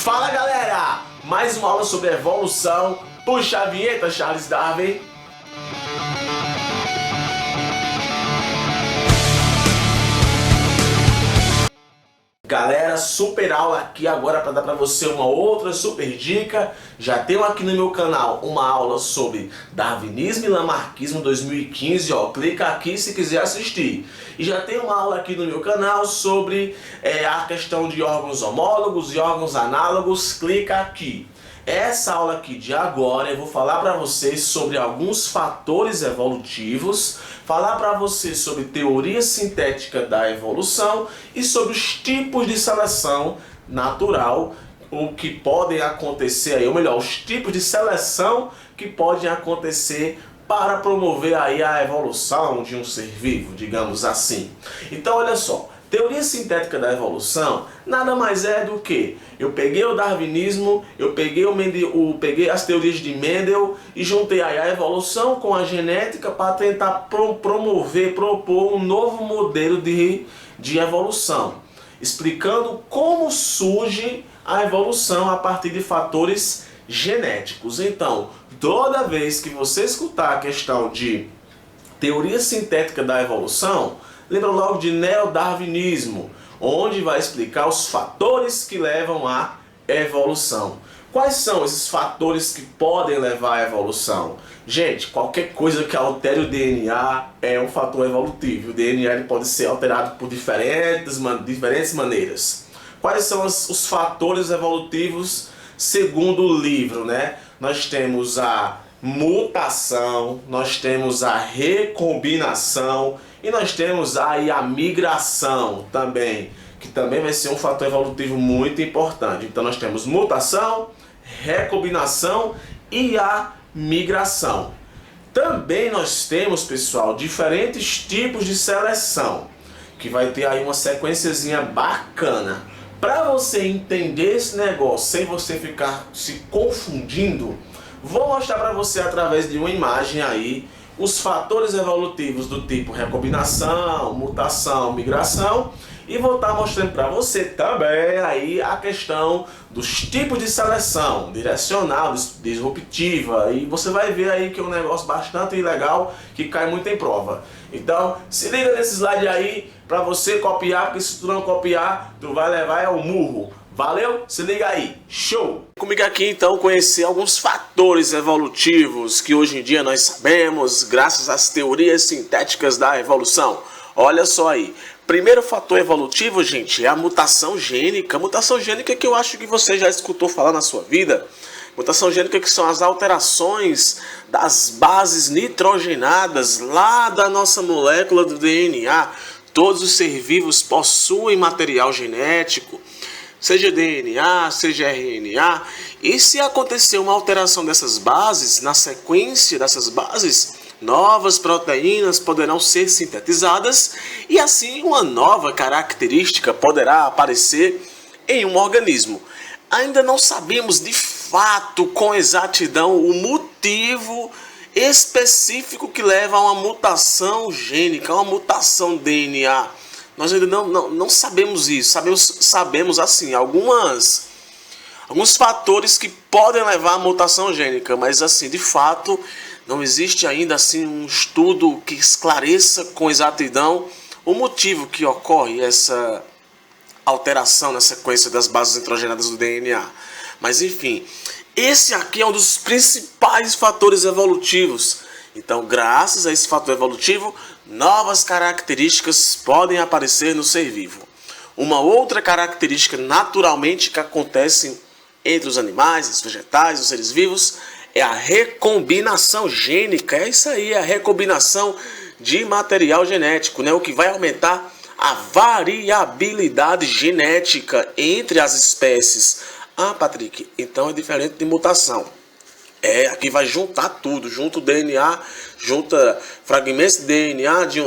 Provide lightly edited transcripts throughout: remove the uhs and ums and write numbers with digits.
Fala galera, mais uma aula sobre evolução. Puxa a vinheta, Charles Darwin. Galera, super aula aqui agora para dar para você uma outra super dica. Já tenho aqui no meu canal uma aula sobre Darwinismo e Lamarckismo 2015, ó, clica aqui se quiser assistir. E já tem uma aula aqui no meu canal sobre a questão de órgãos homólogos e órgãos análogos, clica aqui. Essa aula aqui de agora eu vou falar para vocês sobre alguns fatores evolutivos, falar para vocês sobre teoria sintética da evolução e sobre os tipos de seleção natural, o que podem acontecer aí, ou melhor, os tipos de seleção que podem acontecer para promover aí a evolução de um ser vivo, digamos assim. Então olha só, teoria sintética da evolução nada mais é do que eu peguei o darwinismo, eu peguei as teorias de Mendel e juntei aí a evolução com a genética para tentar propor um novo modelo de evolução, explicando como surge a evolução a partir de fatores genéticos. Então, toda vez que você escutar a questão de teoria sintética da evolução, lembra logo de neodarwinismo, onde vai explicar os fatores que levam à evolução. Quais são esses fatores que podem levar à evolução? Gente, qualquer coisa que altere o DNA é um fator evolutivo. O DNA ele pode ser alterado por diferentes maneiras. Quais são os fatores evolutivos segundo o livro, né? Nós temos a mutação, nós temos a recombinação e nós temos aí a migração também, que também vai ser um fator evolutivo muito importante. Então nós temos mutação, recombinação e a migração. Também nós temos, pessoal, diferentes tipos de seleção, que vai ter aí uma sequenciazinha bacana. Para você entender esse negócio sem você ficar se confundindo, vou mostrar para você através de uma imagem aí os fatores evolutivos do tipo recombinação, mutação, migração, e vou estar mostrando para você também aí a questão dos tipos de seleção, direcional, disruptiva, e você vai ver aí que é um negócio bastante legal que cai muito em prova. Então, se liga nesse slide aí para você copiar, porque se tu não copiar, tu vai levar o murro. Valeu? Se liga aí. Show! Comigo aqui então conhecer alguns fatores evolutivos que hoje em dia nós sabemos graças às teorias sintéticas da evolução. Olha só aí. Primeiro fator evolutivo, gente, é a mutação gênica. Mutação gênica que eu acho que você já escutou falar na sua vida. Mutação gênica que são as alterações das bases nitrogenadas lá da nossa molécula do DNA. Todos os seres vivos possuem material genético, seja DNA, seja RNA, e se acontecer uma alteração dessas bases, na sequência dessas bases, novas proteínas poderão ser sintetizadas e assim uma nova característica poderá aparecer em um organismo. Ainda não sabemos de fato com exatidão o motivo específico que leva a uma mutação gênica, a uma mutação DNA. Nós ainda não sabemos isso. Sabemos assim, alguns fatores que podem levar à mutação gênica, mas assim, de fato, não existe ainda assim um estudo que esclareça com exatidão o motivo que ocorre essa alteração na sequência das bases nitrogenadas do DNA. Mas enfim, esse aqui é um dos principais fatores evolutivos. Então, graças a esse fator evolutivo, novas características podem aparecer no ser vivo. Uma outra característica naturalmente que acontece entre os animais, os vegetais, os seres vivos, é a recombinação gênica. É isso aí, a recombinação de material genético, né? O que vai aumentar a variabilidade genética entre as espécies. Ah, Patrick, então é diferente de mutação. Aqui vai juntar tudo, junta o DNA, junta fragmentos de DNA de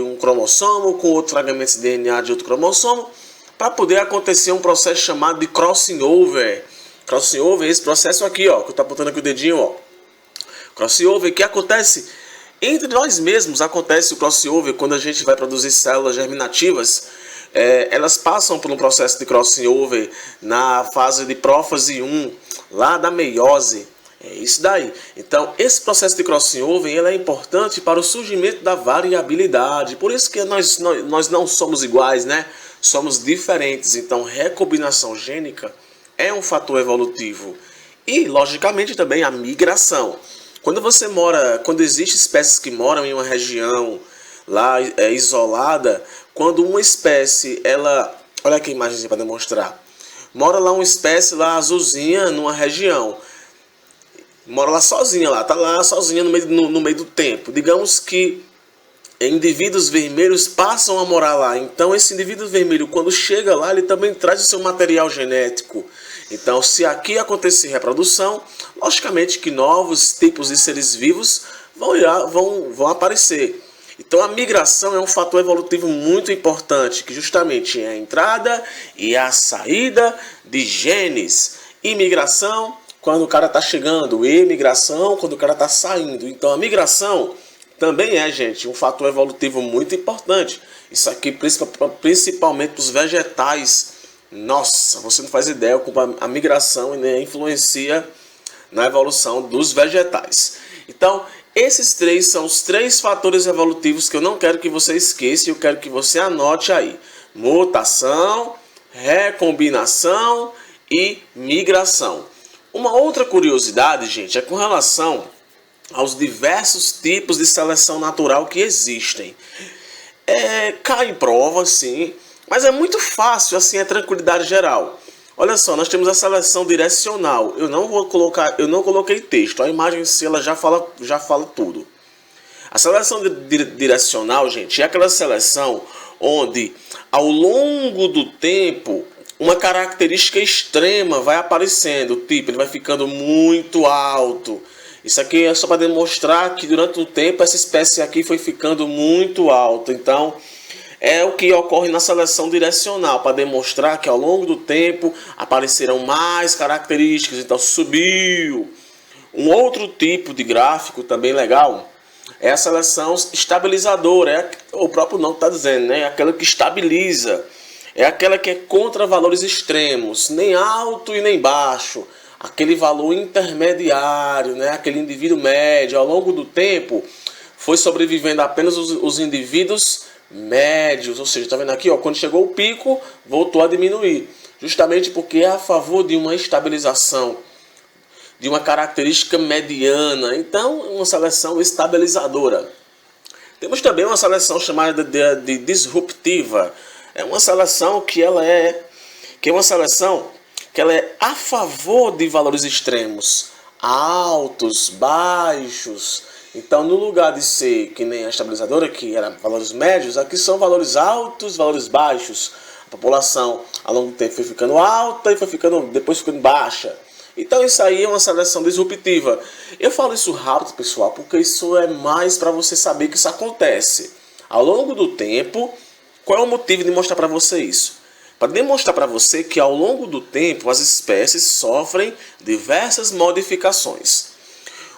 um cromossomo com outros fragmentos de DNA de outro cromossomo, para poder acontecer um processo chamado de crossing over. Crossing over é esse processo aqui, ó, que eu estou apontando aqui o dedinho, ó. Crossing over, que acontece entre nós mesmos, acontece o crossing over quando a gente vai produzir células germinativas elas passam por um processo de crossing over na fase de prófase 1, lá da meiose. É isso daí. Então, esse processo de crossing over ele é importante para o surgimento da variabilidade. Por isso que nós não somos iguais, né? Somos diferentes. Então, recombinação gênica é um fator evolutivo. E, logicamente, também a migração. Quando existe espécies que moram em uma região lá isolada, quando uma espécie, olha aqui a imagem para demonstrar. Mora lá uma espécie lá azulzinha numa região. Mora lá sozinha, tá lá sozinha no meio do tempo. Digamos que indivíduos vermelhos passam a morar lá. Então esse indivíduo vermelho, quando chega lá, ele também traz o seu material genético. Então, se aqui acontecer reprodução, logicamente que novos tipos de seres vivos vão aparecer. Então a migração é um fator evolutivo muito importante, que justamente é a entrada e a saída de genes. Imigração, quando o cara está chegando, emigração, quando o cara está saindo. Então a migração também é, gente, um fator evolutivo muito importante. Isso aqui principalmente os vegetais. Nossa, você não faz ideia como a migração influencia na evolução dos vegetais. Então, esses três são os 3 fatores evolutivos que eu não quero que você esqueça, eu quero que você anote aí. Mutação, recombinação e migração. Uma outra curiosidade, gente, é com relação aos diversos tipos de seleção natural que existem. Cai em prova, sim, mas é muito fácil, assim, é tranquilidade geral. Olha só, nós temos a seleção direcional. Eu não coloquei texto, a imagem em si ela já fala tudo. A seleção direcional, gente, é aquela seleção onde, ao longo do tempo, uma característica extrema vai aparecendo, tipo, ele vai ficando muito alto. Isso aqui é só para demonstrar que durante o tempo essa espécie aqui foi ficando muito alta. Então, é o que ocorre na seleção direcional, para demonstrar que ao longo do tempo apareceram mais características, então subiu. Um outro tipo de gráfico também legal é a seleção estabilizadora, o próprio nome está dizendo, né? É aquela que estabiliza. É aquela que é contra valores extremos, nem alto e nem baixo. Aquele valor intermediário, né? Aquele indivíduo médio. Ao longo do tempo, foi sobrevivendo apenas os indivíduos médios. Ou seja, está vendo aqui, ó, quando chegou o pico, voltou a diminuir. Justamente porque é a favor de uma estabilização, de uma característica mediana. Então, uma seleção estabilizadora. Temos também uma seleção chamada de disruptiva. É uma seleção que ela é a favor de valores extremos, altos, baixos. Então, no lugar de ser que nem a estabilizadora, que era valores médios, aqui são valores altos, valores baixos. A população, ao longo do tempo, foi ficando alta e depois ficando baixa. Então, isso aí é uma seleção disruptiva. Eu falo isso rápido, pessoal, porque isso é mais para você saber que isso acontece. Ao longo do tempo, qual é o motivo de mostrar para você isso? Para demonstrar para você que ao longo do tempo as espécies sofrem diversas modificações.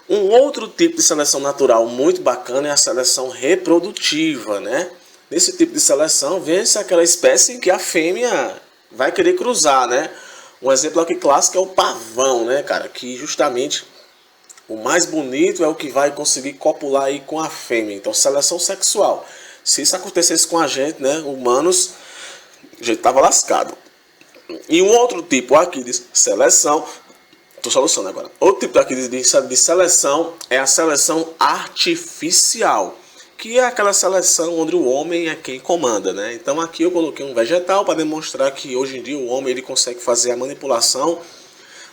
Um outro tipo de seleção natural muito bacana é a seleção reprodutiva, né? Nesse tipo de seleção, vence aquela espécie que a fêmea vai querer cruzar, né? Um exemplo aqui clássico é o pavão, né, cara? Que justamente o mais bonito é o que vai conseguir copular aí com a fêmea. Então, seleção sexual. Se isso acontecesse com a gente, né, humanos, a gente tava lascado. E um outro tipo aqui de seleção, estou solucionando agora. Outro tipo aqui de seleção é a seleção artificial, que é aquela seleção onde o homem é quem comanda, né? Então aqui eu coloquei um vegetal para demonstrar que hoje em dia o homem ele consegue fazer a manipulação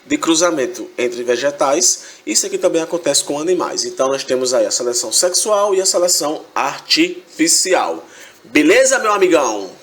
de cruzamento entre vegetais. Isso aqui também acontece com animais. Então nós temos aí a seleção sexual e a seleção artificial. Beleza, meu amigão?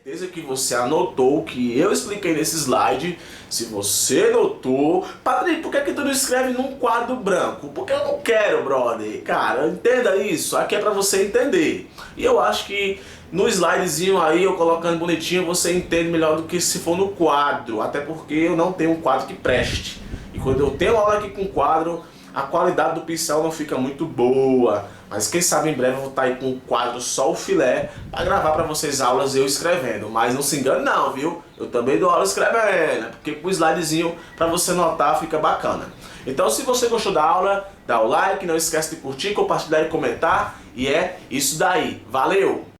Certeza que você anotou o que eu expliquei nesse slide. Se você notou, Patrick, por que tu não escreve num quadro branco? Porque eu não quero, brother. Cara, entenda isso. Aqui é pra você entender. E eu acho que no slidezinho aí, eu colocando bonitinho, você entende melhor do que se for no quadro. Até porque eu não tenho um quadro que preste. E quando eu tenho aula aqui com quadro, a qualidade do pincel não fica muito boa. Mas quem sabe em breve eu vou estar aí com um quadro só o filé para gravar para vocês aulas eu escrevendo. Mas não se engane não, viu? Eu também dou aula escrevendo, porque com o slidezinho para você notar fica bacana. Então se você gostou da aula, dá o like, não esquece de curtir, compartilhar e comentar. E é isso daí. Valeu!